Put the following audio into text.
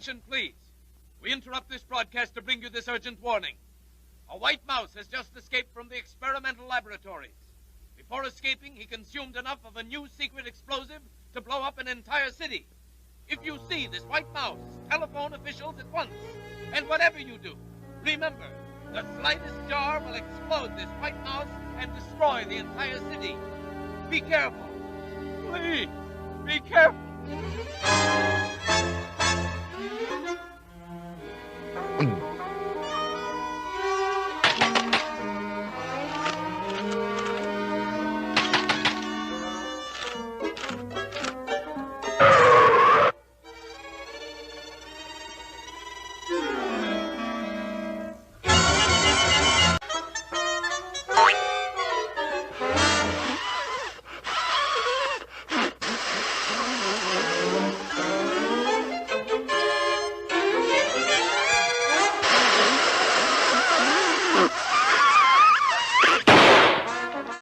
Attention, please. We interrupt this broadcast to bring you this urgent warning. A white mouse has just escaped from the experimental laboratories. Before escaping, he consumed enough of a new secret explosive to blow up an entire city. If you see this white mouse, telephone officials at once. And whatever you do, remember, the slightest jar will explode this white mouse and destroy the entire city. Be careful. Please, be careful.